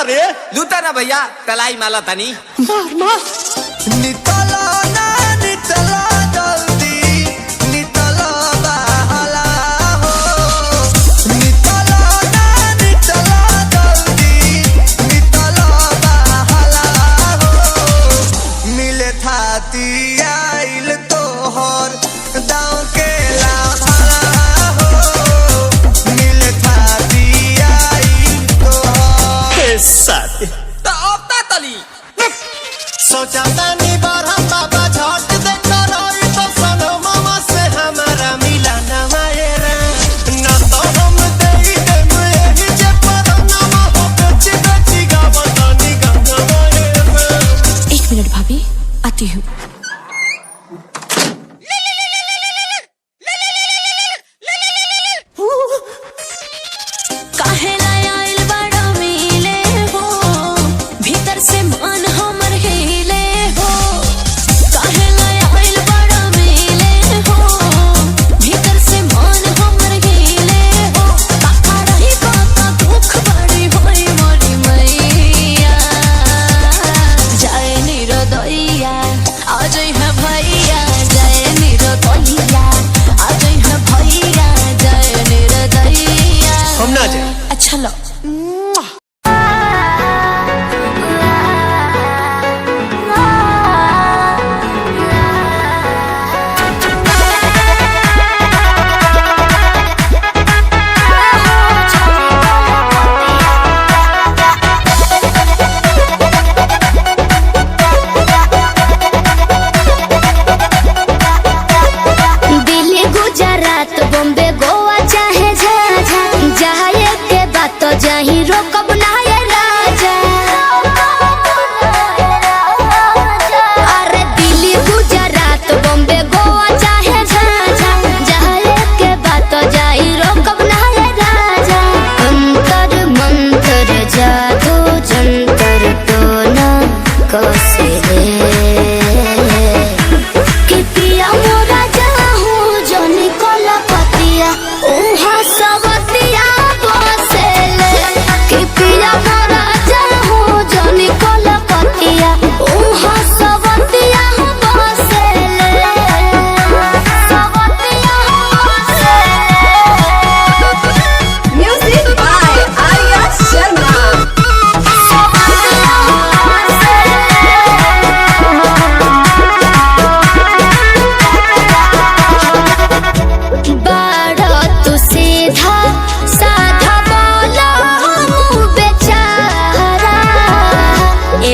रे लूटा ना भैया तलाई माला तनी मार मार नितला ना नितला जल्दी नितला बहला हो नितला ना नितला जल्दी नितला बहला हो मिले थाती आइल तोहर दाव के लाभला हो मिले थाती आइल तोहर साथी तो अब ता तली सोचा तानी बार हम बाबा झट देखा रही तो सनो मामा से हमारा मिला न मायरा ना तो हम देई देम एही जे पर नामा हो बेची बेची गावतानी गंगा मायरा। 1 मिनट भाभी आती हूँ। काहे लायल बड़ा मिले हो भीतर से मन हमर हिले हो काहे लायल बड़ा मिले हो भीतर से मन हमर हिले हो काका रही काका दुख बड़ी होई मोरी मैया जाए निरोदैया आज है भैया जाए निरोदैया आज है भैया जाए निरोदैया हम ना जाए अच्छा लो दिल्ली गुजरात बॉम्बे गोवा चाहे झाझा जाए के बात तो जाही रोकब ना ये राजा अरे दिल्ली गुजरात बॉम्बे गोवा चाहे झाझा जाए के बात तो जाही रोकब ना ये राजा अंतर मंतर जादू जंतर टोना कसे कि पिया मोरा जाहू जनी कलकतिया उहा सबतिया बसेले कि पिया मोरा जाहू जनी कलकतिया उहा सबतिया बसेले सबतिया बसेले म्यूजिक बाय आर्या शर्मा सबतिया बाड़ा तू सीधा साधा बोला मुँह बेचारा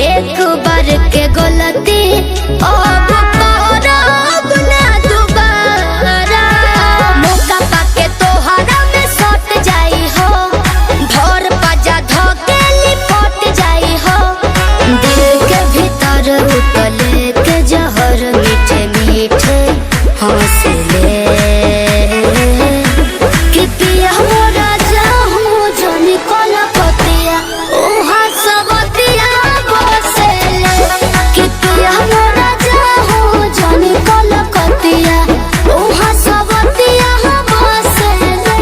एक बार के गलती अब करब ना दोबारा मौका पाके तोहरा में सट जाई हो धर पाजा धके लिपट जाई हो दिल के भीतर उतले के जहर मीठे मीठे हौसले कि पिया मोरा जाहू जनी कलकतिया उहा सबतिया बसेले कि पिया मोरा जाहू जनी कलकतिया उहा सबतिया बसेले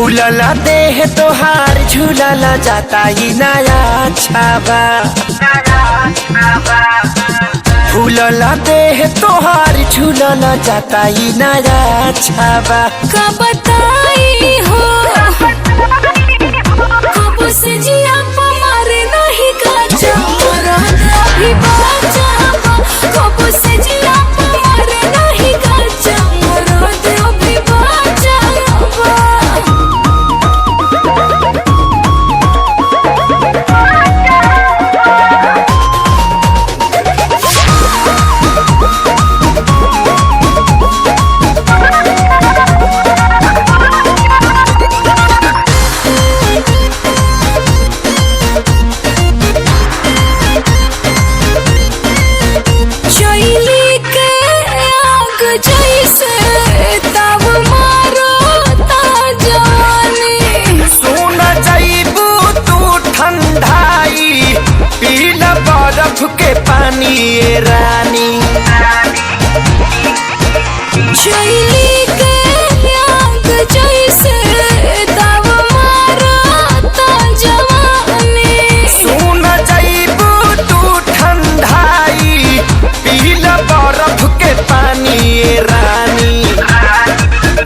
फूलला देह तोहार झूलला जाता ही नया छावा फूलला देह तोहार झूलला जाता ही नया छावा का बताई हो कब से जिया मारे नहीं काचा मरद अभी बाचा कब से जिया मारे नहीं काचा मरद अभी बाचा के पानी ये रानी शैली के आग जैसे तब मारता जवानी सुन जाइबू तू ठंडाई पीला बर्फ के पानी ये रानी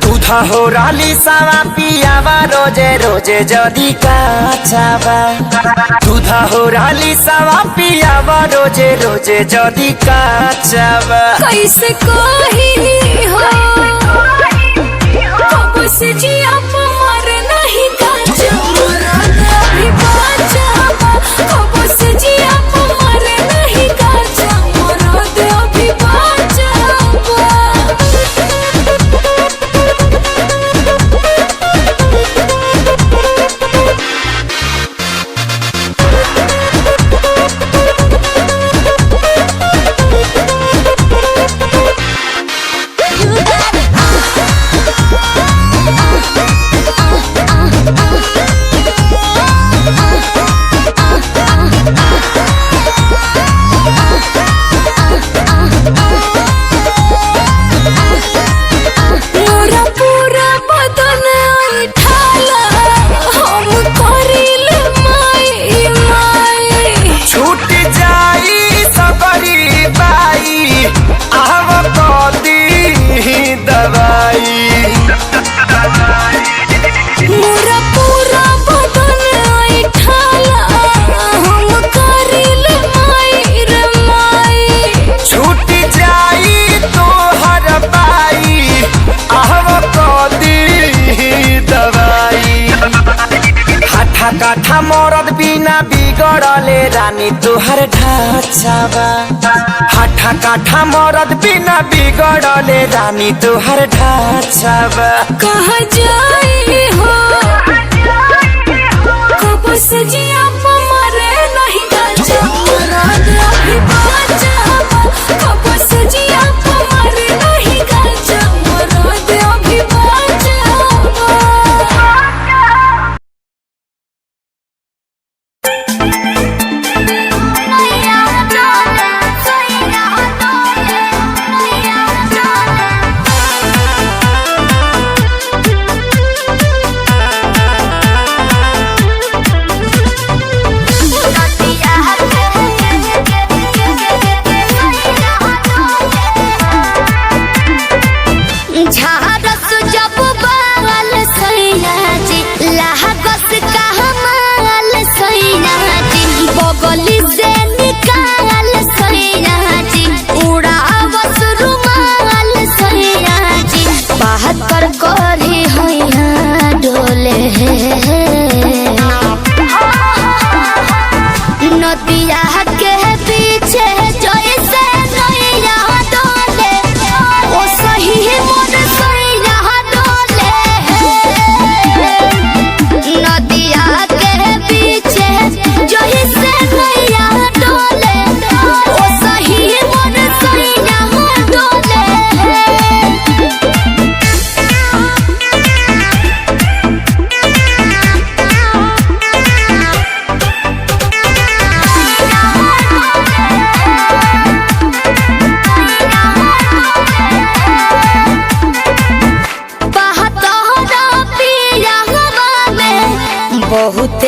दूधा हो राली सावा पियावा रोजे रोजे जदी काचावा दूधा हो राली सावा पियावा रोजे रोजे जदी काचावा कैसे कही हो कब से जिया मारे नहीं काचा मरद अभी बाचा कब से जिया मारे नहीं काचा मरद अभी बाचा काठा मरद बिना बिगड़ले रानी तुहर ढाचावा हाठा काठा मरद बिना बिगड़ले रानी तुहर ढाचावा कहाँ जाई हो कब से जिया मारे नहीं काचा मरद अभी बाचा कब से जिया मारे नहीं काचा मरद अभी बाचा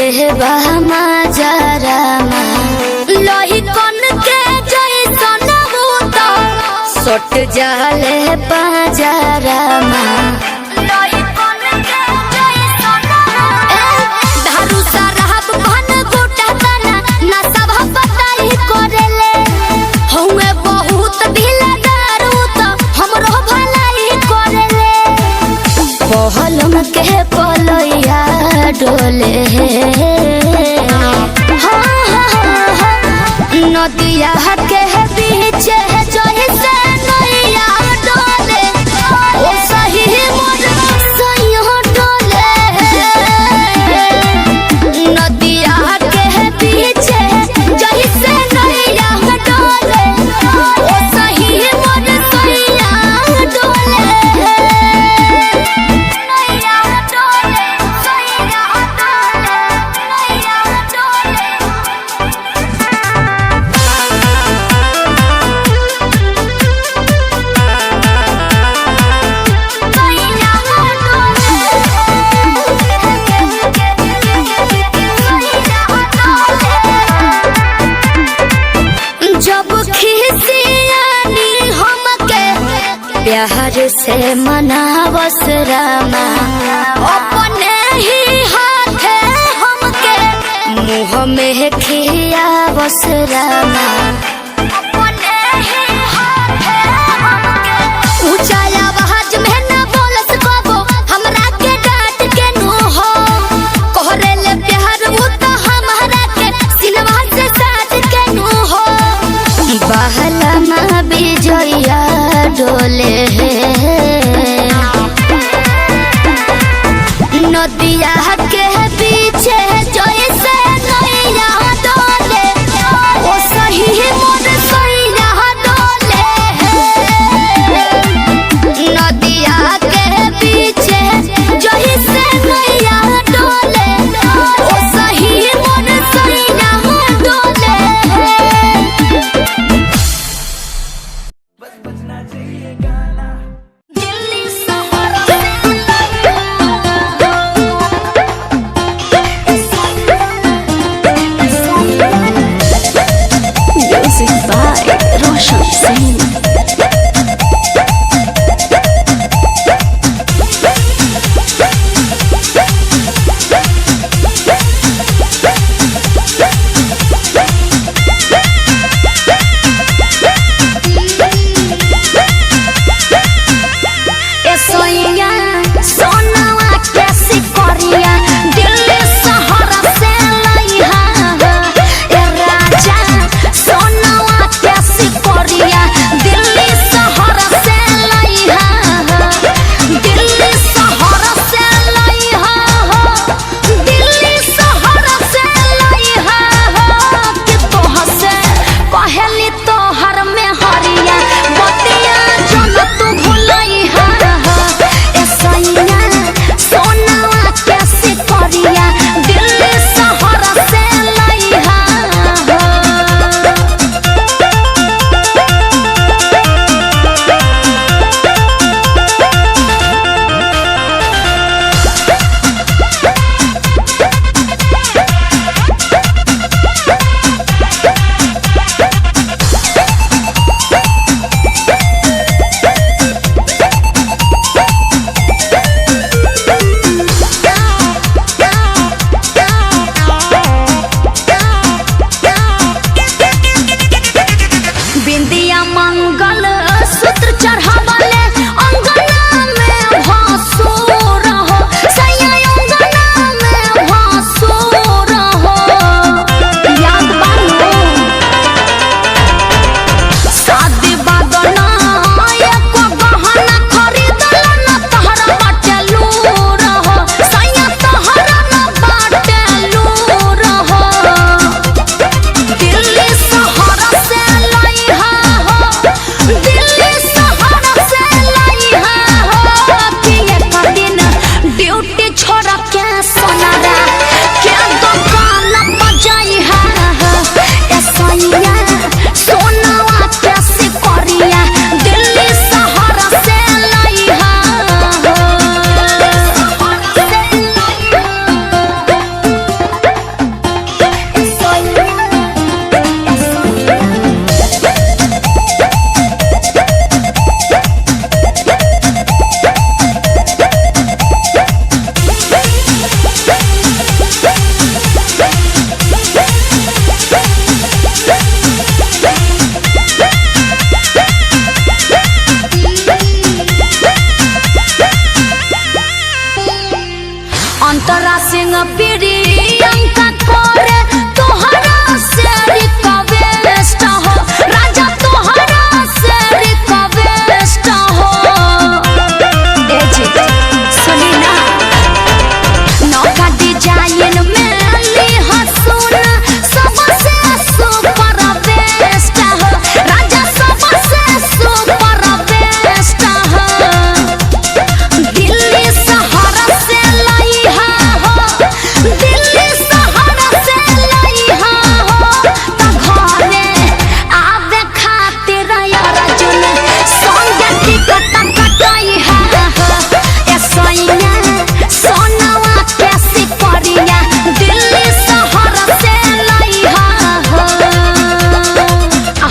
ले बहमा जरामा लोही कन के जैसन होता सट जाले पाजरामा लोही कन के जैसन धारू सरहब भन गोटा तना ना सब पताई करेले हउए बहुत ढीला दारू तो हमरो भलाई करेले पहलम के पलैया डोले नदिया के बीच जैसे नैया डोले ओ सही मोर सैया डोले नदिया के बीच जैसे नैया डोले ओ सही मोर सैया डोले नैया डोले सैया डोले नैया डोले जब खिसियानी हमके प्यार से मनावस रामा अपने ही हाथे हमके मुँह में खियावस रामा अपने ही हाथे हमके ऊंचा आवाज में ना बोलस कबो हमरा के डांट के नो हो कोहरेले प्यार वो तो हमरा के सिनवा से साथ के नो हो बहला माँ बिजया डोले नदिया के पीछे जैसे नैया डोले ओ सही मोर सैया डोले नदिया के पीछे जैसे नैया डोले ओ सही मोर सैया डोले दिल्ली शहर Music by Roshan Singh. ए सोइया सोनावा कैसी करिया दिल्ली शहर से लइहा ए राजा सोनावा कैसी करिया दिल्ली शहर से लइहा दिल्ली शहर से लइहा दिल्ली शहर से लइहा कि तोह से कहली तोहर में हरिया बतिया जन तू भुलइहा ए सैया सोनावा कैसे करिया दिल्ली शहर से लइहा बिंदिया मंगल सूत्र चढ़ावले अंगना में भासुर हो सैया अंगना में भासुर हो याद बानो शादी बदना एको गहना खरीदला न तहरा बाटे लूर हो सैया तहरा न बाटे लूर हो दिल्ली शहर से लइहा हो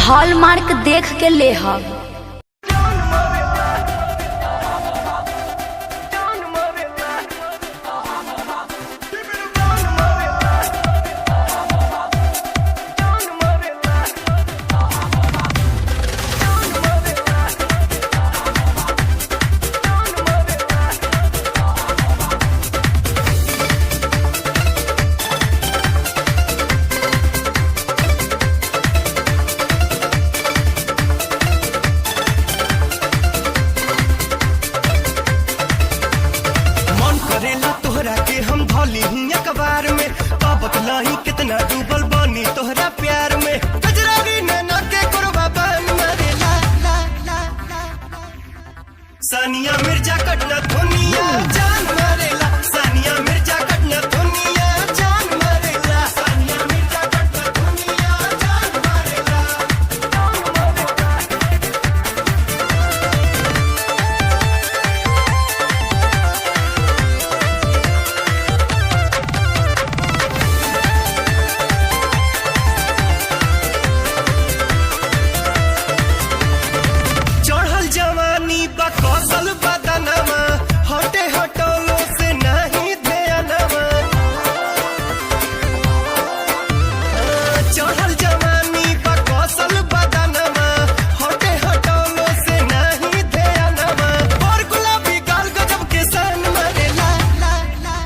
हॉलमार्क देख के ले हम। अखबार में पापत लाही कितना डूबल बानी तोहरा प्यार में कजरारी नैना के कुर्बा बन मरे ला ला ला ला सानिया मिर्जा कटना दुनिया जान मरेला सानिया मिर्जा कटना दुनिया जान मरेला सानिया मिर्जा कटना दुनिया जान मरेला। कौशल बदनमा हटे हटोलो से नहीं ध्यानमा चढ़ल जवानी बा कौशल बदनमा हटे हटोलो से नहीं ध्यानमा और गुलाबी गाल गजब के सन मरे ला ला ला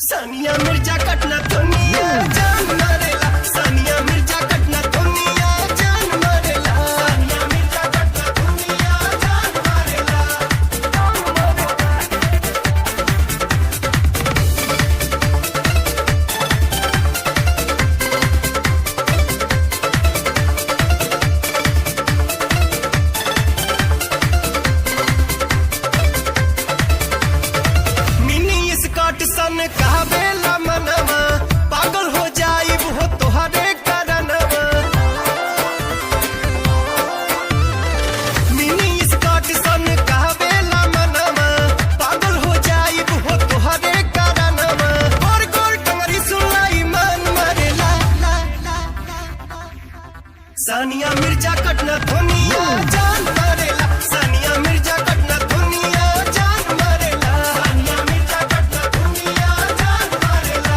सानिया मिर्जा कटना दुनिया जान मरेला सानिया मिर्जा कटना दुनिया जान मरेला सानिया मिर्जा कटना दुनिया जान मरेला। मिनी स्कर्ट सन कहबेला मनवा पागल हो जाइब हो तोहरे करनवा मिनी स्कर्ट सन कहबेला मनवा पागल हो जाइब हो तोहरे करनवा और गोर टंगरी सुनाई मन मरे ला ला ला ला सानिया मिर्जा कटना दुनिया जान मरेला सानिया मिर्जा कटना दुनिया जान मरेला सानिया मिर्जा कटना दुनिया जान मरेला।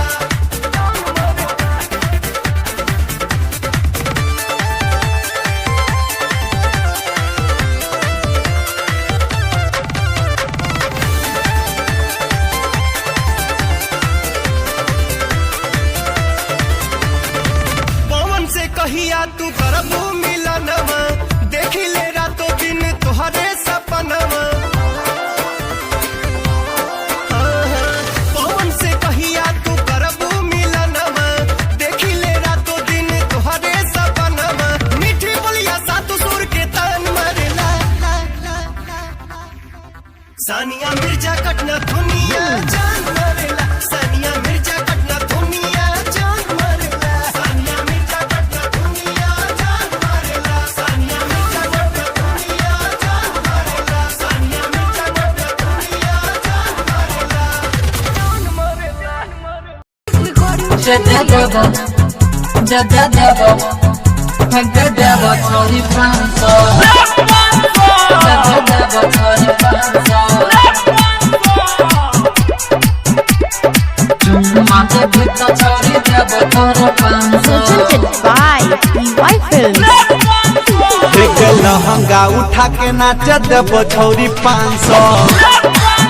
पवन से कहिया तू करबू मिलनवा देखी ले रातों दिन तोहरे सपनवा पवन से कहिया तू करबू मिलनवा देखी ले रातों दिन तोहरे सपनवा मीठी बोलिया सातु सुर के तान मरे ला ला ला ला सानिया मिर्जा कटना दुनिया जान मरेला सानिया मिर्जा कटना दुनिया जान मरेला सानिया मिर्जा कटना दुनिया जान मरेला सानिया मिर्जा कटना दुनिया जान मरेला सानिया मिर्जा कटना दुनिया जान लहंगा उठा के नाच देबो छौरी 500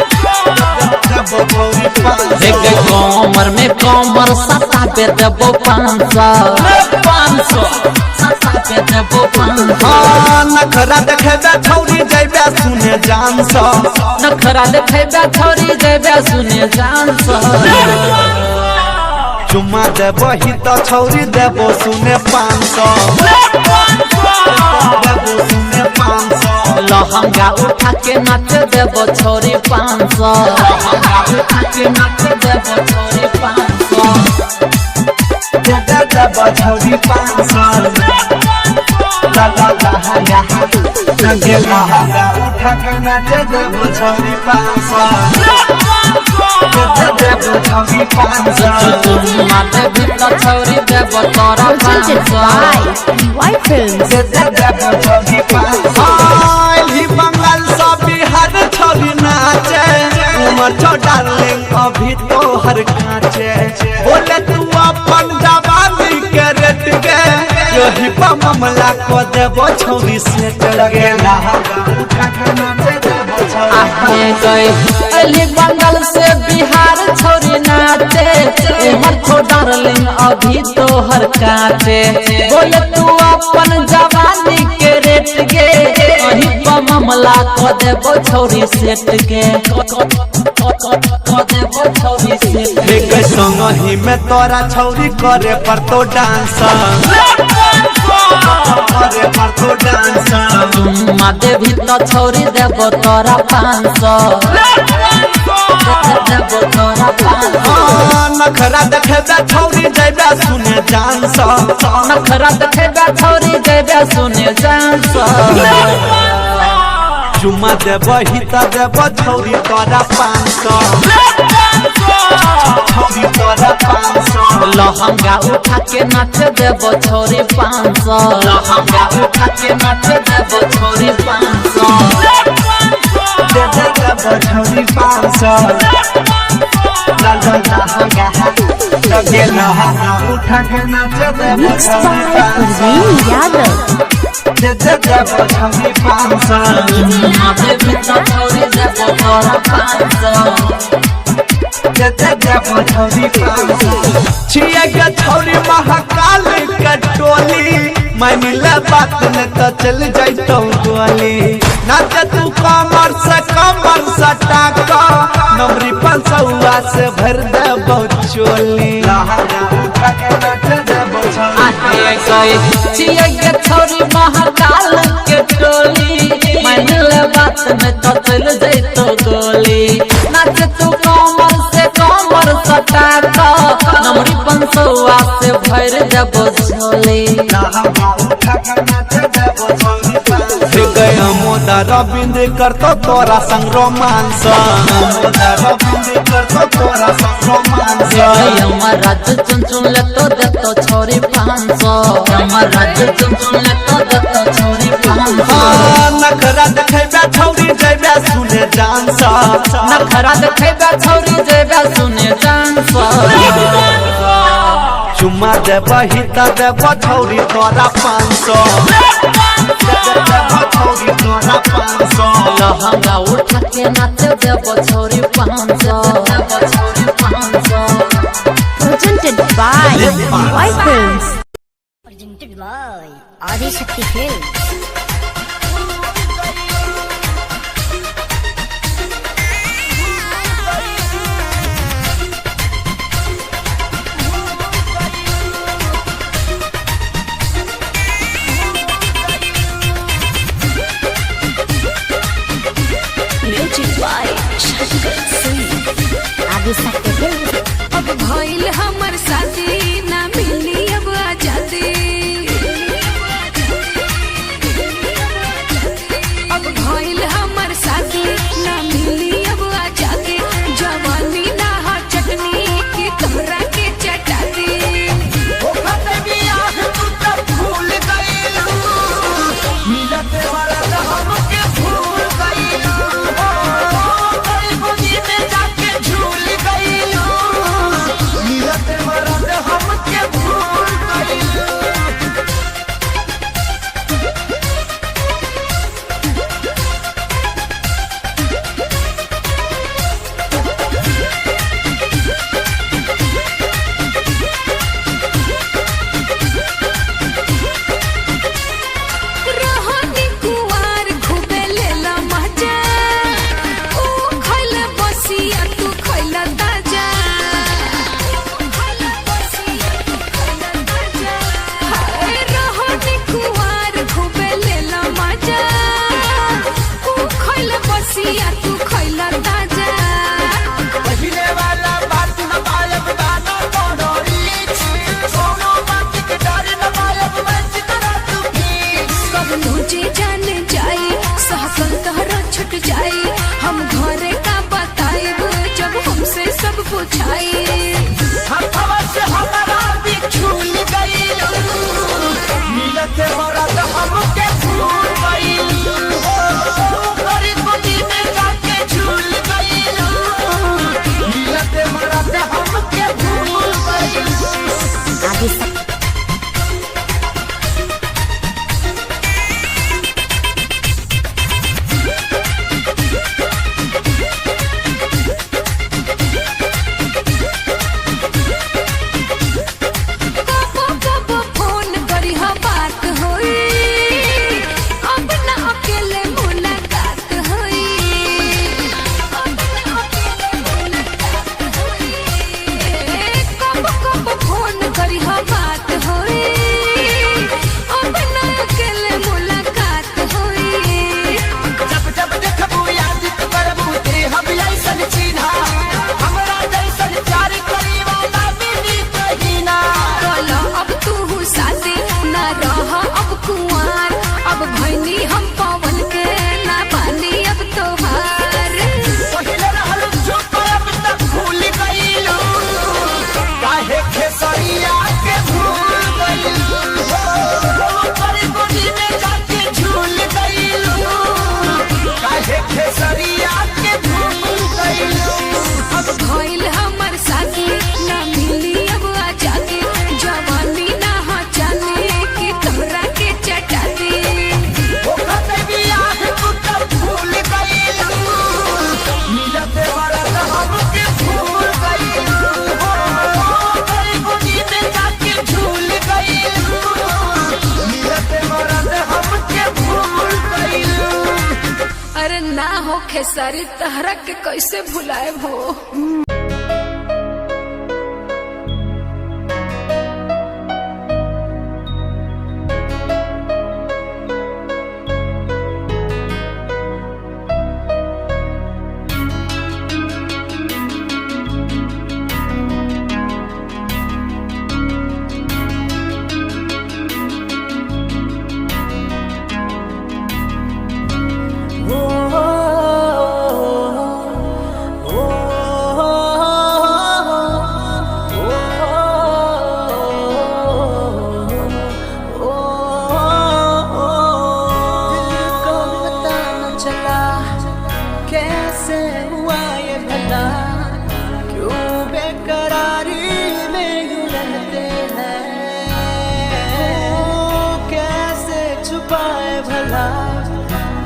कमर में कमर सता पे देबो 500 नखरा देखेबे छौरी जैबे सुने जान सा नखरा देखेबे छौरी जैबे सुने जान सा चुम्मा देबो ही तो छौरी देबो सुने 500 देबो सुने 500 लहंगा उठा के नाच देबो छौरी 500 लहंगा उठा के नाच देबो छौरी 500 देबो छौरी 500 ला ला ला हा नंगे लहंगा उठा के नाच देबो छौरी 500 देबो छौरी 500 चुम्मा देबी तो छौरी देबो तोरा 500 White Films. दे देबो छौरी 500 ही बंगाल से बिहार छौरी नाचे उमर छौ डार्लिंग अभी तो हर काचे बोले तू अपन जवानी के रेट गे यही पर मामला को देबो छौरी सेट लगेला उठा के नाचे देबो छौरी आके गए अली बंगाल से बिहार छौरी नाचे उमर छो डार्लिंग अभी तो हर काचे बोले तू अपन जवानी के रेट गे वही पर मामला को देबो छौरी सेट के को देबो छौरी सेट एक संग ही में तोरा छौरी करे पर तो डांस करे पर तो डांस चुम्मा देबी तो छौरी देबो तोरा 500 देबो तोरा 500 नखरा देखेबे छौरी जइबे सुने डांस नखरा देखेबे छौरी जइबे सुने डांस चुम्मा देबो ही त देबो छौरी तोरा 500 छौरी तोरा 500 लहंगा उठा के नाच देबो छौरी 500 लहंगा उठा के नाच देबो छौरी 500 दे देबो छौरी 500 ला ला लहंगा लगे लहंगा उठा के नाच देबो Mixed छौरी by 500 Parveen Yadav. दे देबो छौरी 500 चुम्मा देबी तो छौरी देबो तोरा 500 छिया के छौरी महाकाल के टोली मैं मिले बात न तो चल जाइतो गोली नाच तू कमर से सटा का नमरी 500 से भर देबो चोली आके गए छिया के छौरी महाकाल के टोली मानले बात में तो चल जइतो गोली नाच तू कमर से सटा का नमरी 500 से भर देबो झोली गया मोदा रविंद करतो तोरा संग रोमांस हमर राज्य चुन चुन ले तो देतो छौरी 500 हमर राज्य चुन चुन ले तो देतो छौरी 500 नखरा देखेबे छौरी जइबे सुने डांस नखरा देखेबे छौरी जइबे सुने डांस चुम्मा देबो ही त देबो छौरी तोरा 500 लहंगा उठा के नाच देबो छौरी 500 देबो छौरी 500 Presented by White Films. Presented by Adi Shakti Films. Music by Shankar Singh. Adi Shakti Films. अब भइल हमर साथी ना मिली अब आजादी अब भइल हमर साथी ना मिली अब आजादी जवानी ना हो चटनी की तोरा के चटाती रोहनी कुवार खूबे लेला मजा ओ खइल बसिया तू खइल ताजा हाय रोहनी कुवार खूबे लेला मजा ओ खइल बसिया तू खइल ताजा पहिले वाला बात न पायब गाना तोड़ोली सोनो बात के डर न पायब मैं चितरा तू सब मुझे जान जाए सहकल तोहरा छुट जाए हम घरे का बताएब जब हमसे सब कुछ मिलते मरद हमके भूल गइल गरी गोदी में जाके झूल गइल मिलते मरद हमके भूल गइल खेसारी तहरा के कैसे भुलाए हो।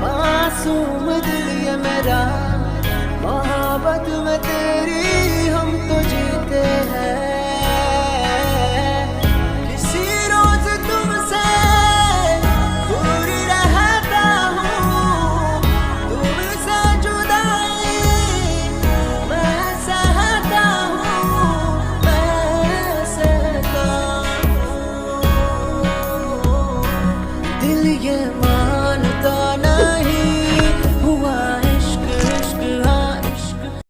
मासूम दिल ये मेरा मोहब्बत में तेरी हम तो जीते हैं किसी रोज तुमसे दूर रहता हूँ तुमसे जुदाई मैं सहता हूँ मैं सहता हूँ दिल ये मानता नहीं हुआ इश्क इश्क हाँ इश्क।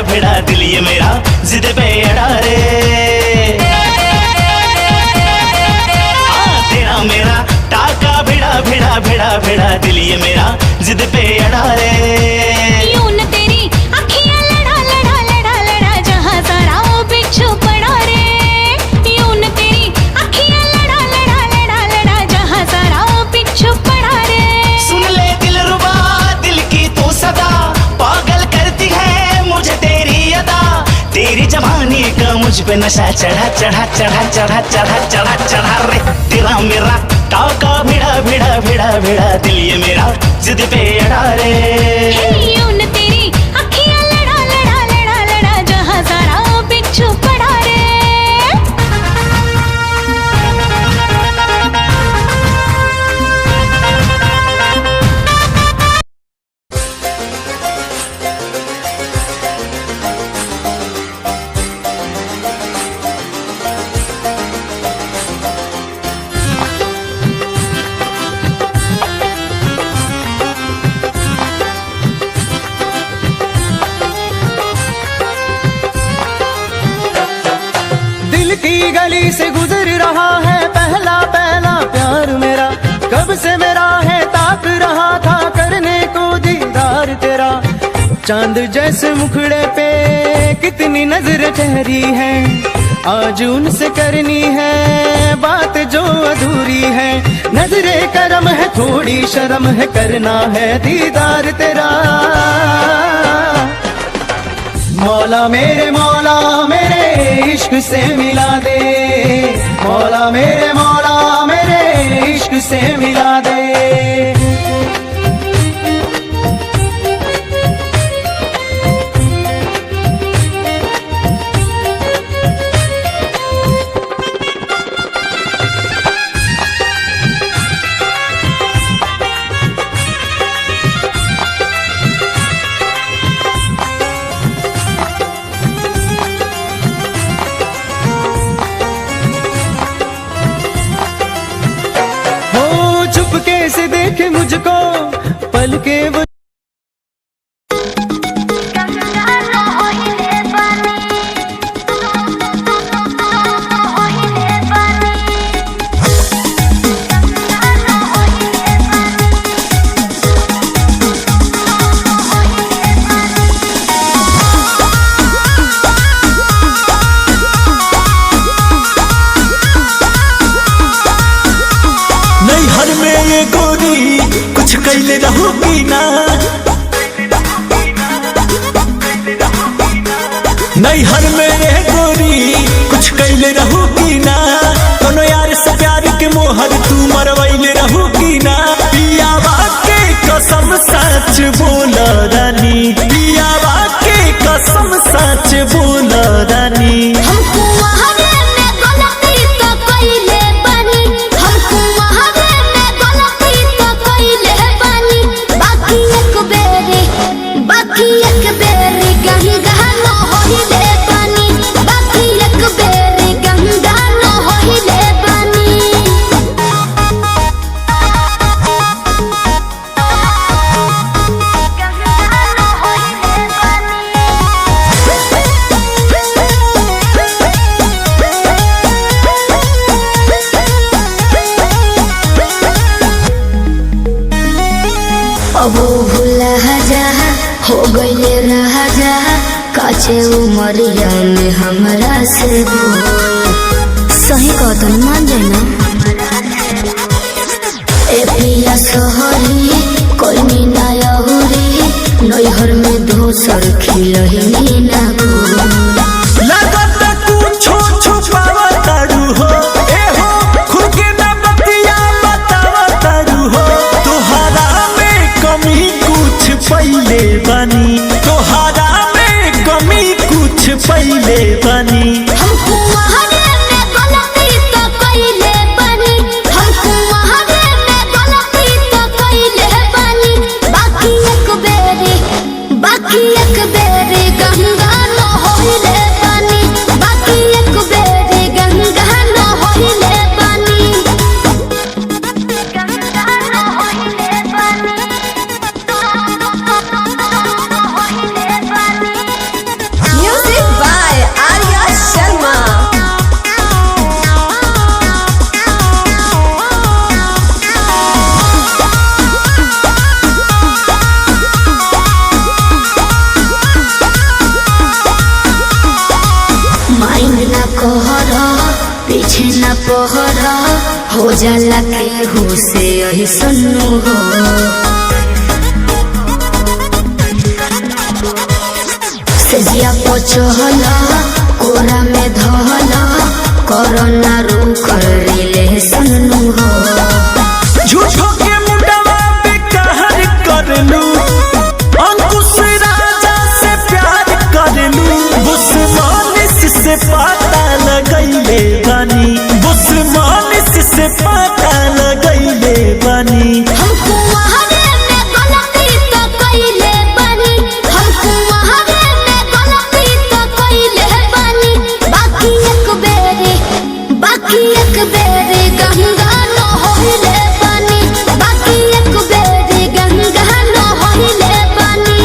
भिड़ा दिल ये मेरा जिद पे अड़ा रे तेरा मेरा टाका भिड़ा भिड़ा भिड़ा भिड़ा दिल ये मेरा जिद पे अड़ा रे यूं न तेरी अखियां लड़ा लड़ा लड़ा लड़ा जहां सारा वो बिच्छू पड़ा रे यूं न तेरी अखियां लड़ा लड़ा लड़ा लड़ा जहां सारा वो बिच्छू पड़ा रे सुन ले दिल रुबा दिल की तू सदा पागल करती है मुझे तेरी अदा तेरी जवानी का मुझ पे नशा चढ़ा चढ़ा चढ़ा चढ़ा चढ़ा चढ़ा चढ़ा रे तेरा मेरा टाका भिड़ा भिड़ा भिड़ा भिड़ा दिल ये मेरा जिद पे अड़ा रे यूं न तेरी अखियां लड़ा लड़ा लड़ा लड़ा जहां सारा वो बिच्छू पड़ा रे की गली से गुजर रहा है पहला पहला प्यार मेरा, कब से मेरा है ताक रहा था करने को दीदार तेरा। चांद जैसे मुखड़े पे कितनी नजर ठहरी है, आज उनसे करनी है बात जो अधूरी है। नजरे करम है थोड़ी शर्म है, करना है दीदार तेरा। मौला मेरे इश्क से मिला दे, मौला मेरे इश्क से मिला दे। से देखे मुझको पल के वो कैले रहूगी ना, नैहर में ये गोरी कुछ कैले रहूगी ना। कोनो यार से प्यार के मोहर तू मरवैले रहूगी ना। पियावा के कसम सच बोल रानी, पियावा के कसम सच बोल रानी। हमको वहारे में गलती तो कइले बानी, हमको वहारे में गलती तो कइले बानी। बाकी एक बेरी गंगा न होइले बानी, बाकी एक बेरी गंगा न होइले बानी। अब भूला जा हो गईले राजा, काचे उमरिया में हमरा से बोल। सही कहतन मान जाए ना। ए पिया सोहरी कोई मीना यहुरी, नैहर में दोसर खिलही ना लगत कुछो छुपावा तारू हो, ए हो खुद के ना बतिया बतावा तारू हो। तोहरा में कमी कुछ पहिले बनी, तोहरा में कमी कुछ पहिले बनी। हमको वहारे में गलती तो कइले बानी, हमको वहारे में गलती तो कइले बानी। बाकी एक बेरी गंगा न होइले बानी, बाकी एक बेरी गंगा न होइले बानी। गंगा न होइले बानी, होइले बानी। Music by Arya Sharma. Mind ना कहर पीछे ना पहर, हो जाला केहू से यही सुनू हो। सेजिया पचहल कोरा में धहल, कोरोना रू कर ले सुनू हो। झूठो के मुंडवा पे कहर कर लू, अंकुश राजा से प्यार कर लू। बुस्मानिस से पता लगैले बानी, बुस्मानिस से पता लगैले बानी। हमको वहारे में गलती तो कइले बानी, हमको वहारे में गलती तो कइले बानी। बाकी एक बेरी गंगा न होइले बानी, बाकी एक बेरी गंगा न होइले बानी।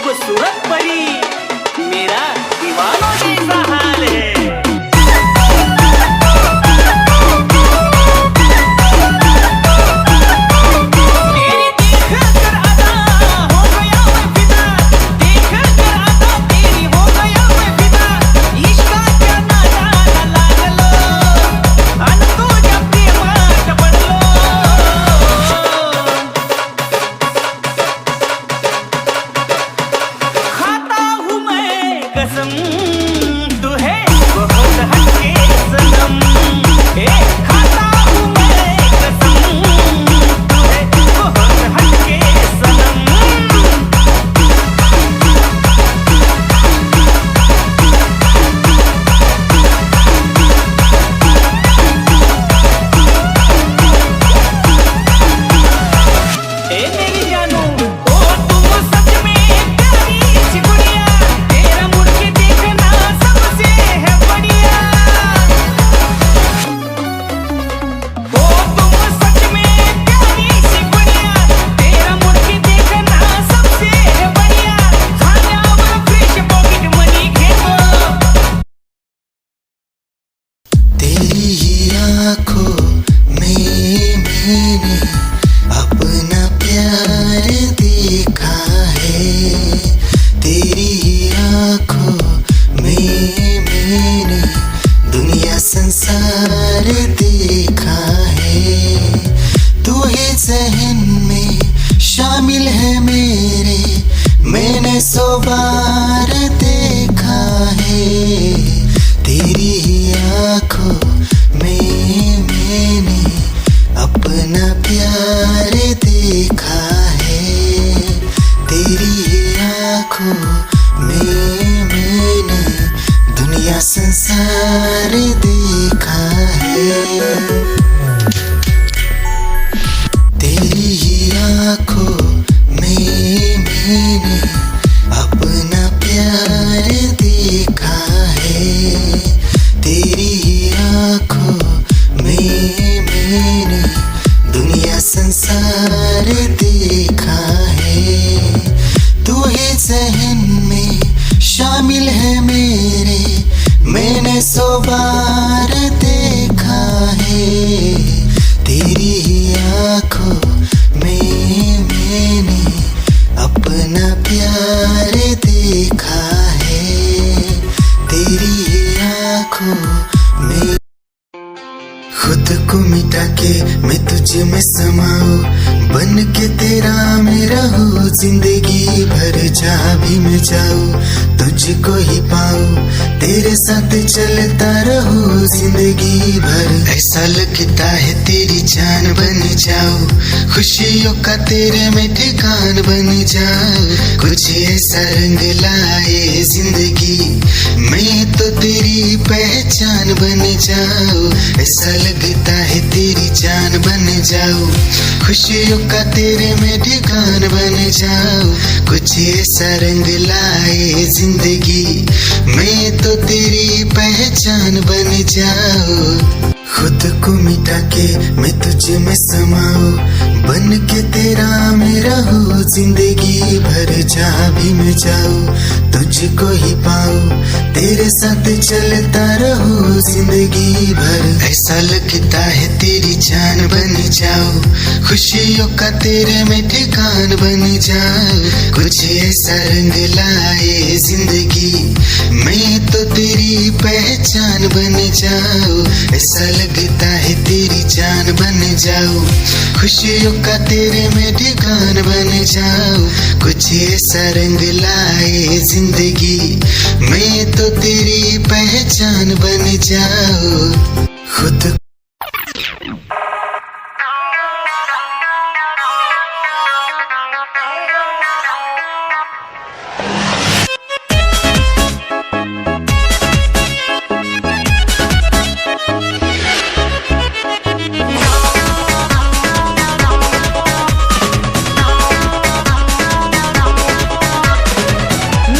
खूबसूरत परी, मेरा दीवानों जैसा हाल है। चलता रहो जिंदगी भर, ऐसा लगता है तेरी जान बन जाओ, खुशियों का तेरे में ठिकान बन जाओ। कुछ ऐसा रंग लाए जिंदगी, मैं तो तेरी पहचान बन जाओ, ऐसा लगता है तेरी जान बन जाओ, खुशियों का तेरे में ठिकान बन जाओ। कुछ ऐसा रंग लाए जिंदगी, मैं तो तेरी पहचान बन जाओ। खुद को मिटा के मैं तुझ में समाऊं, बन के तेरा मैं रहूं जिंदगी भर। जहाँ भी मैं जाऊं तुझको ही पाऊं, तेरे साथ चलता रहूं जिंदगी भर। ऐसा लगता है तेरी जान बन जाऊं, खुशियों का तेरे में ठिकान बन जाऊं। कुछ ऐसा रंग लाए जिंदगी, मैं तो तेरी पहचान बन जाऊं, ऐसा लगता है तेरी जान बन जाऊं, खुशियों का तेरे में ठिकान बन जाऊं। कुछ ऐसा रंग लाए जिंदगी, मैं तो तेरी पहचान बन जाऊं। खुद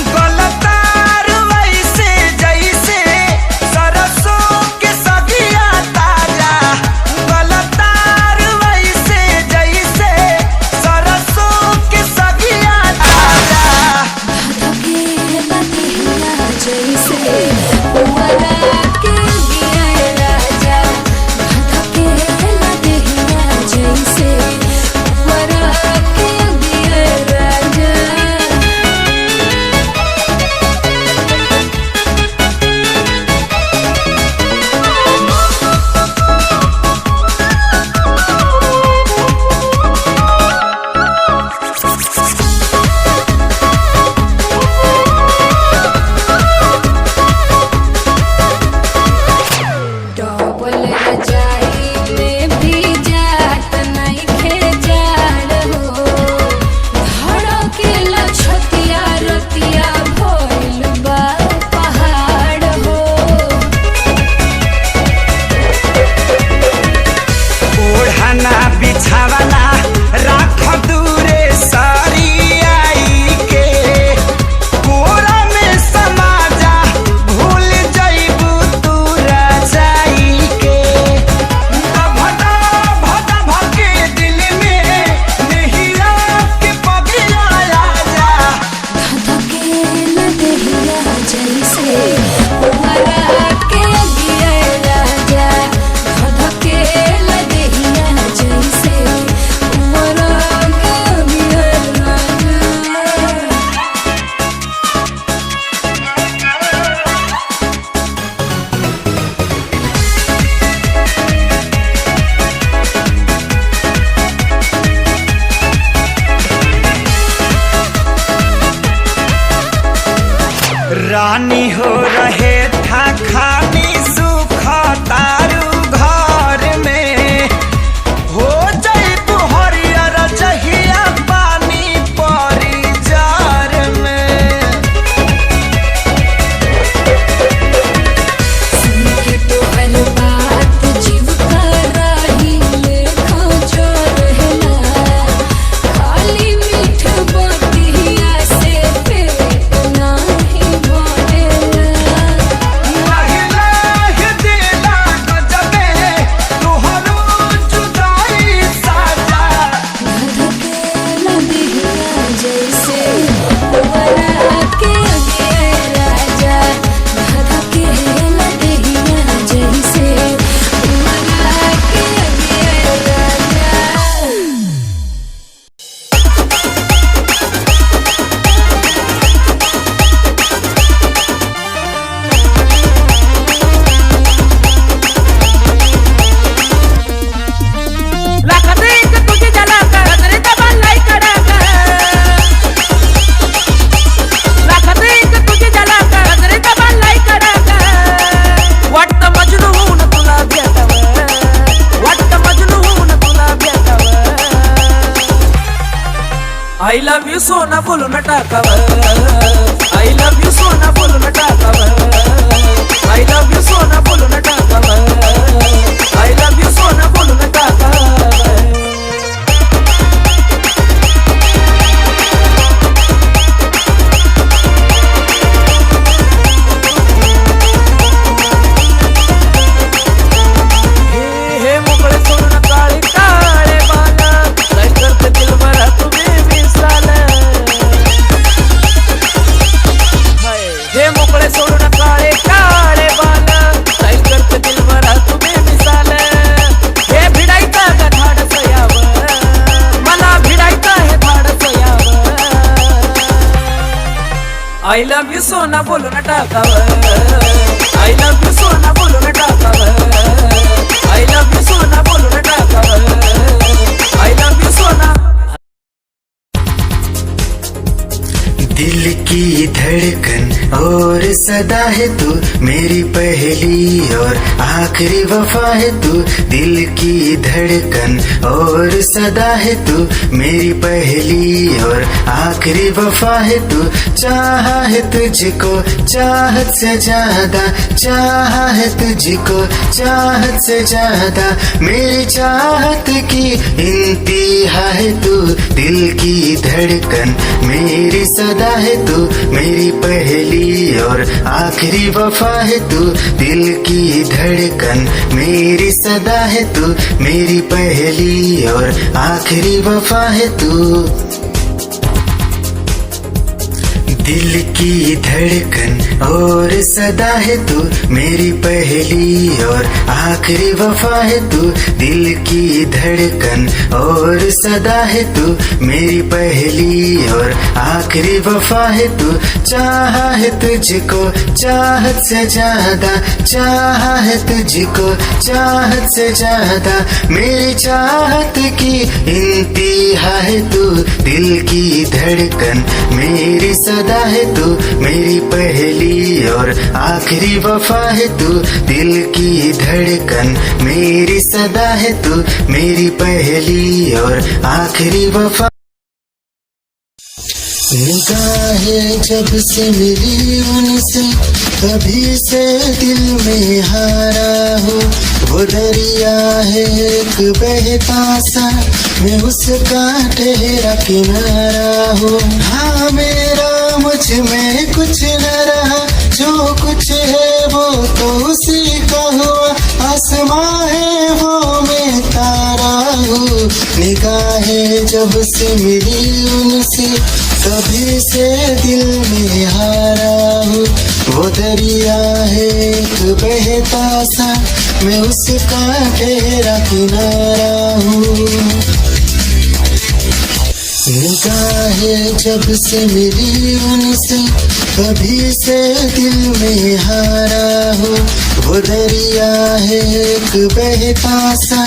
गलतार वैसे जैसे सरसों के सगिया तार रानी हो रहे था खानी सुख तारू घर में हो जाई हरियर जहिया पानी परी जार में। सुन के तो हर बात जीव का राही लेखा जो रहला खाली मीठ बतिया से पेट नाही भरेला। लाहि लाहि दिला गजबे तोहरो जुदाई साजा धधकेला दिहिया जैसे वरा के अगे राजा धधकेला दिहिया जैसे वरा के अगे राजा। तुझी जला कर लाई कडाका तुझी जला कर लाई कडाका वाटत मजनू होऊन तुला भेटावं वाटत मजनू होऊन तुला भेटावं आय लव्ह यू सोना बोलून टाकावं आय लव्ह यू सोना बोलून टाकावं आय लव्ह यू सोना बोलून टाकावं आय लव्ह यू सोना बोलून टाकावं। हे मोकळे सोडून काळे काळे बाल काय करते दिल भरा तुम्ही विसराल हे मोकळे सोडून काळे काळे बाल काय करते दिल भरा तुम्ही विसराल हे भिडायचा का धाडस यावं मला भिडायचा हे धाडस यावं आय लव्ह यू सोना बोलून टाकावं आय लव्ह यू सोना बोलून टाकावं I love you सोना बोलून टाकावं I love you सोना। दिल की धड़कन और सदा है तू मेरी पहली और आखिरी वफा है तू दिल की धड़कन और सदा है तू मेरी पहली और आखिरी वफा है तू चाहा है तुझको चाहत से ज्यादा चाहा है तुझको चाहत से ज्यादा मेरी चाहत की इंतहा है तू दिल की धड़कन मेरी सदा है तू मेरी पहली और आखिरी वफा है तू दिल की धड़कन मेरी सदा है तू मेरी पहली और आखिरी वफा है तू दिल की धड़कन और सदा है तू मेरी पहली और आखिरी वफा है तू दिल की धड़कन और सदा है तू मेरी पहली और आखिरी वफा है तू चाहा है तुझको चाहत से ज्यादा चाहा है तुझको चाहत से ज्यादा मेरी चाहत की इंतहा है तू दिल की धड़कन मेरी सदा है तू मेरी पहली और आखिरी वफा है तू दिल की धड़कन मेरी सदा है तू मेरी पहली और आखिरी वफा निगाहें जब से मिली उनसे तभी से दिल में हारा हूँ वो दरिया है एक बहता सा मैं उसका ठहरा किनारा हूँ हाँ मेरा मुझ में कुछ न रहा जो कुछ है वो तो उसी का हुआ आसमां है वो मैं तारा हूँ निगाहें जब से मिली उनसे तभी से दिल में हारा हूँ वो दरिया है एक बहता सा मैं उसका ठहरा किनारा हूँ निगाहें जब से मिली उनसे तभी से दिल में हारा हूँ वो दरिया है एक बहता सा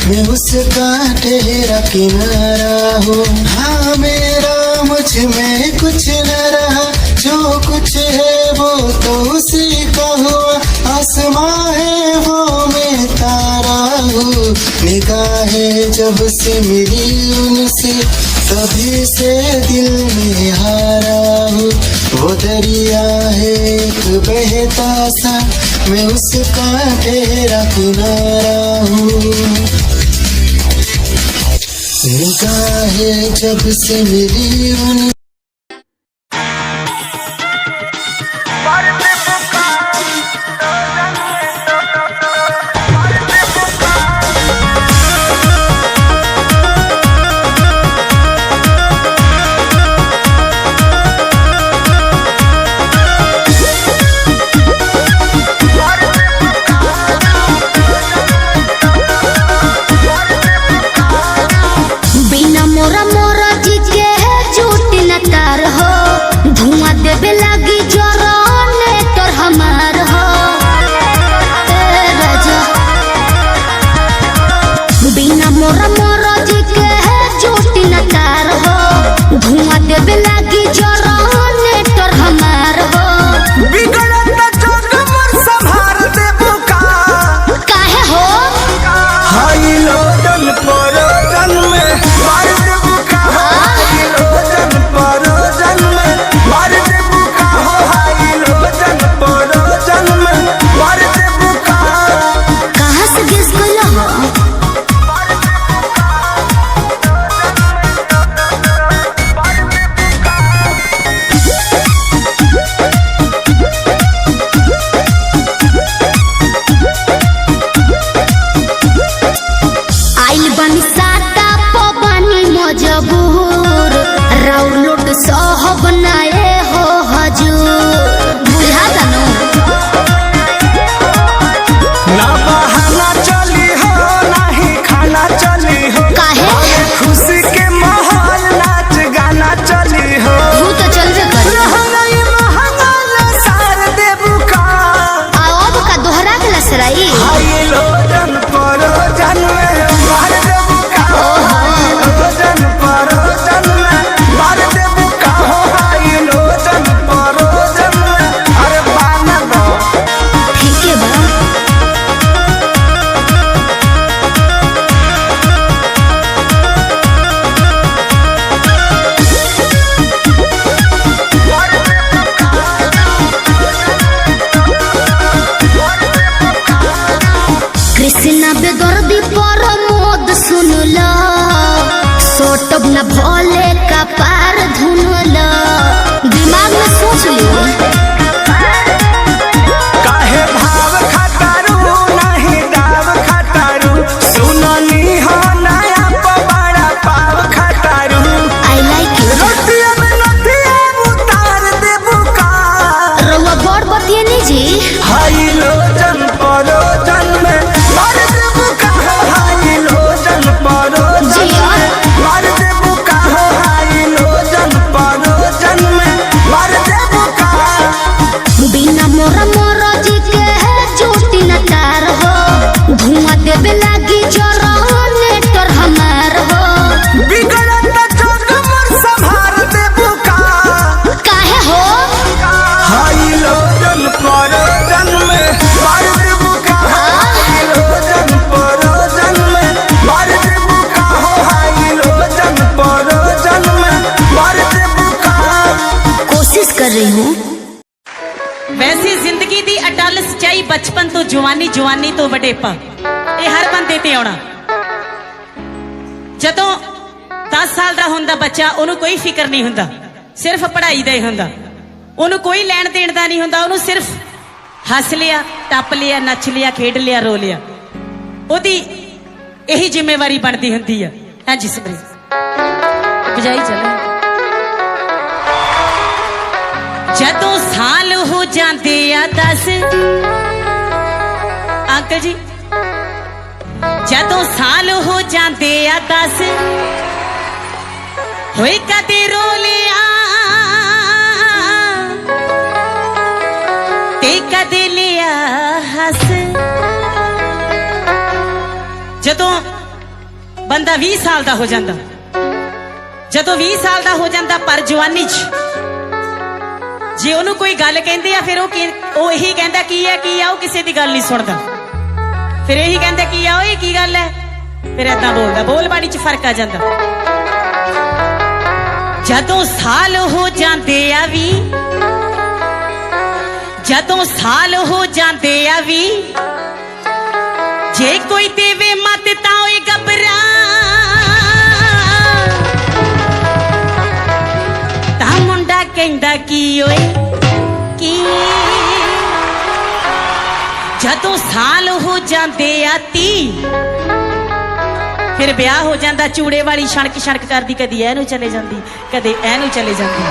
मैं उसका ठहरा किनारा हूँ हाँ मेरा मुझ में कुछ न रहा जो कुछ है वो तो उसी का हुआ, आसमां है वो मैं तारा हूँ। निगाहें जब से मिली उनसे तभी से दिल में हारा हूँ। वो दरिया है एक बहता सा, मैं उसका तेरा किनारा हूँ। निगाहें जब से मिली उन न भोले का पार धुनला, दिमाग में सोच लियो। काहे भाव खटारू नहीं दाव खटारू, सुननी हो नया पवाड़ा पाव खटारू। I like it. रोटिया में नथिया उतार दे बुका, रउआ बड़ बतिए नी जी। हाई लोजन परोजन में मार दे बुका, हाई लोजन परोजन में मार दे बुका, हाई लोजन परोजन में मार दे बुका। बिना मोरा मोरा जी के है चोटी न तार हो, धुआं देवे लागी जरा नेटर हमार हो। बिगड़त जोग मोर संभार दे बुका, काहे हो हाई लोजन परोजन में मार दे बुका, हाई लोजन परोजन में मार दे बुका, हाई लोजन परोजन में मार दे बुका। कोशिश कर रही हूँ। वैसी जिंदगी दी अटल सच्चाई बचपन तो जवानी, जवानी तो वडेपा, ये हर बंदे ते आउणा। जदों 10 साल दा हुंदा बच्चा, ओनू कोई फिक्र नहीं हुंदा, सिर्फ पढ़ाई दा ही हुंदा। ओनू कोई लैण देण दा नहीं हुंदा, ओनू सिर्फ हस लिया, टप लिया, नच लिया, खेड लिया, रो लिया। ओदी यही जिम्मेवारी बनती हुंदी है। हां जी सबरे बजाई चले। जदों साल हो जाते आ 10, अंकल जी जदों साल हो जाते आ 10, होए कदे रो लिया ते कदे लिया हस। जदों बंदा 20 साल दा हो जाता, जदों 20 साल दा हो जाता, पर जवानी च ਜੇ ਉਹਨੂੰ ਕੋਈ ਗੱਲ ਕਹਿੰਦੇ ਆ ਫਿਰ ਉਹ ਇਹੀ ਕਹਿੰਦਾ ਕੀ ਆ ਉਹ ਕਿਸੇ ਦੀ ਗੱਲ ਨਹੀਂ ਸੁਣਦਾ। ਫਿਰ ਇਹੀ ਕਹਿੰਦਾ ਕੀ ਆ ਓਏ ਕੀ ਗੱਲ ਹੈ, ਫਿਰ ਏਦਾਂ ਬੋਲਦਾ। ਬੋਲ ਬਾਣੀ 'ਚ ਫਰਕ ਆ ਜਾਂਦਾ। ਜਦੋਂ ਸਾਲ ਹੋ ਜਾਂਦੇ ਆ ਵੀ, ਜਦੋਂ ਸਾਲ ਹੋ ਜਾਂਦੇ ਆ ਵੀ, ਜੇ ਕੋਈ ਦੇਵੇ ਮਤ ਤਾਂ ਓਏ ਘਬਰਾ, ਤਾਂ ਮੁੰਡਾ ਕਹਿੰਦਾ ਕੀ ਓਏ ਕੀ। ਜਦੋਂ ਸਾਲ ਹੋ ਜਾਂਦੇ ਆ 30, ਫਿਰ ਵਿਆਹ ਹੋ ਜਾਂਦਾ। ਚੂੜੇ ਵਾਲੀ ਛਣਕ ਛਣਕ ਕਰਦੀ, ਕਦੀ ਇਹਨੂੰ ਚਲੇ ਜਾਂਦੀ, ਕਦੇ ਇਹਨੂੰ ਚਲੇ ਜਾਂਦੀ।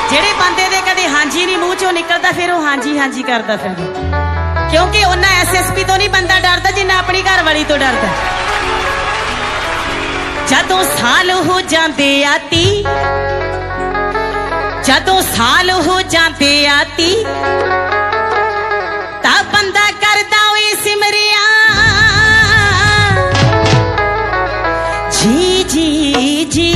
ਜਿਹੜੇ ਬੰਦੇ ਦੇ ਕਦੇ ਹਾਂਜੀ ਨਹੀਂ ਮੂੰਹ ਚੋਂ ਨਿਕਲਦਾ, ਫਿਰ ਉਹ ਹਾਂਜੀ ਹਾਂਜੀ ਕਰਦਾ ਫਿਰਦਾ। ਕਿਉਂਕਿ ਉਹਨਾਂ SSP ਤੋਂ ਨਹੀਂ ਬੰਦਾ ਡਰਦਾ ਜਿੰਨਾ ਆਪਣੀ ਘਰ ਵਾਲੀ ਤੋਂ ਡਰਦਾ। ਜਦੋਂ ਸਾਲ ਹੋ ਜਾਂਦੇ ਆ 30, ਜਦੋਂ ਸਾਲ ਹੋ ਜਾਂਦੇ ਆ 30, ਤਾਂ ਬੰਦਾ ਕਰਦਾ ਓਏ ਸਿਮਰਿਆ ਜੀ ਜੀ ਜੀ।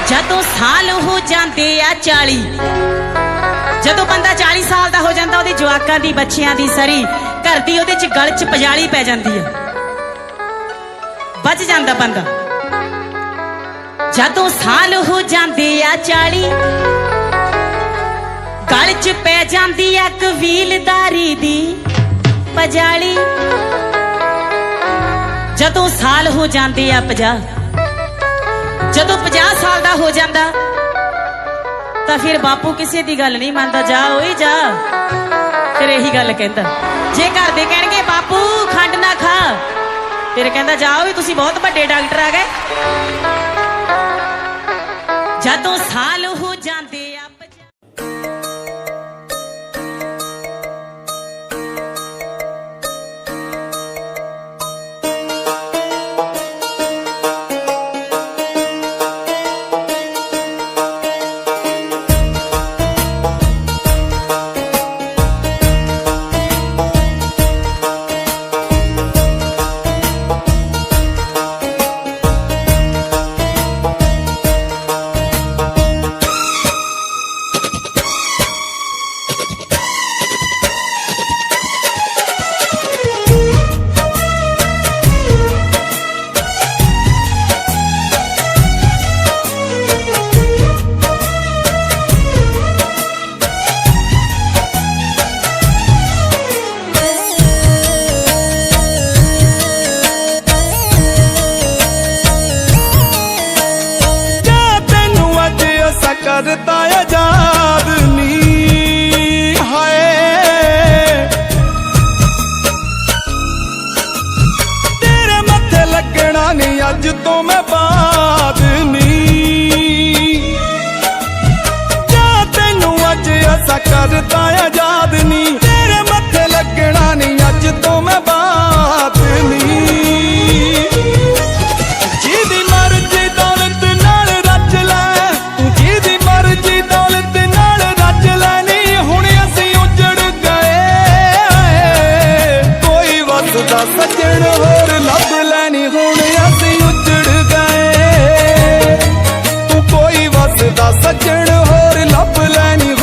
ਜਦੋਂ ਸਾਲ ਹੋ ਜਾਂਦੇ ਆ 40, ਜਦੋਂ ਬੰਦਾ 40 ਸਾਲ ਦਾ ਹੋ ਜਾਂਦਾ, ਉਹਦੇ ਜਵਾਕਾਂ ਦੀ ਬੱਚਿਆਂ ਦੀ ਸਰੀ ਘਰ ਦੀ ਉਹਦੇ ਚ ਗਲ ਚ ਪਜਾਲੀ ਪੈ ਜਾਂਦੀ ਹੈ, ਬਚ ਜਾਂਦਾ ਬੰਦਾ। ਜਦੋਂ ਸਾਲ ਹੋ ਜਾਂਦੇ ਆ 40, ਗਲ ਚ ਪੈ ਜਾਂਦੀ ਆ ਕਬੀਲਦਾਰੀ ਦੀ ਪਜਾਲੀ। ਜਦੋਂ ਸਾਲ ਹੋ ਜਾਂਦੇ ਆ 50, ਜਦੋਂ 50 ਸਾਲ ਦਾ ਹੋ ਜਾਂਦਾ, ਤਾਂ ਫਿਰ ਬਾਪੂ ਕਿਸੇ ਦੀ ਗੱਲ ਨਹੀਂ ਮੰਨਦਾ। ਜਾ ਓਏ ਜਾ, ਫਿਰ ਇਹੀ ਗੱਲ ਕਹਿੰਦਾ। ਜੇ ਘਰ ਦੇ ਕਹਿਣਗੇ ਬਾਪੂ ਖੰਡ ਨਾ ਖਾ, ਫਿਰ ਕਹਿੰਦਾ ਜਾ ਓਏ ਤੁਸੀਂ ਬਹੁਤ ਵੱਡੇ ਡਾਕਟਰ ਆ ਗਏ। ਜਦੋਂ ਸਾਲ ਹੋ ਜਾਂਦੇ ਆ 50, ਕਰਤਾ ਆਜ਼ਾਦ ਨੀ ਹਾਏ, ਤੇਰੇ ਮੱਥੇ ਲੱਗਣਾ ਨਹੀਂ ਅੱਜ ਤੋਂ ਮੈਂ ਬਾਦ ਨੀ। ਜਾਂ ਤੈਨੂੰ ਅੱਜ ਐਸਾ ਕਰਤਾ ਆਜ਼ਾਦ ਨੀ, ਤੇਰੇ ਮੱਥੇ ਲੱਗਣਾ ਨਹੀਂ ਅੱਜ ਤੋਂ ਮੈਂ ਬਾਦ ਨੀ। ਜਿਹਦੀ ਮਰਜ਼ੀ ਦੌਲਤ ਨਾਲ ਰੱਜ ਲੈ, ਜਿਹਦੀ ਮਰਜ਼ੀ ਦੌਲਤ ਨਾਲ ਰੱਜ ਲੈਣੀ, ਹੁਣ ਅਸੀਂ ਉੱਜੜ ਗਏ। ਕੋਈ ਵਸਦਾ ਸੱਜਣ ਹੋਰ ਲੱਭ ਲੈਣੀ, ਹੁਣ ਅਸੀਂ ਉੱਜੜ ਗਏ। ਤੂੰ ਕੋਈ ਵਸਦਾ ਸੱਜਣ ਹੋਰ ਲੱਭ ਲੈਣੀ।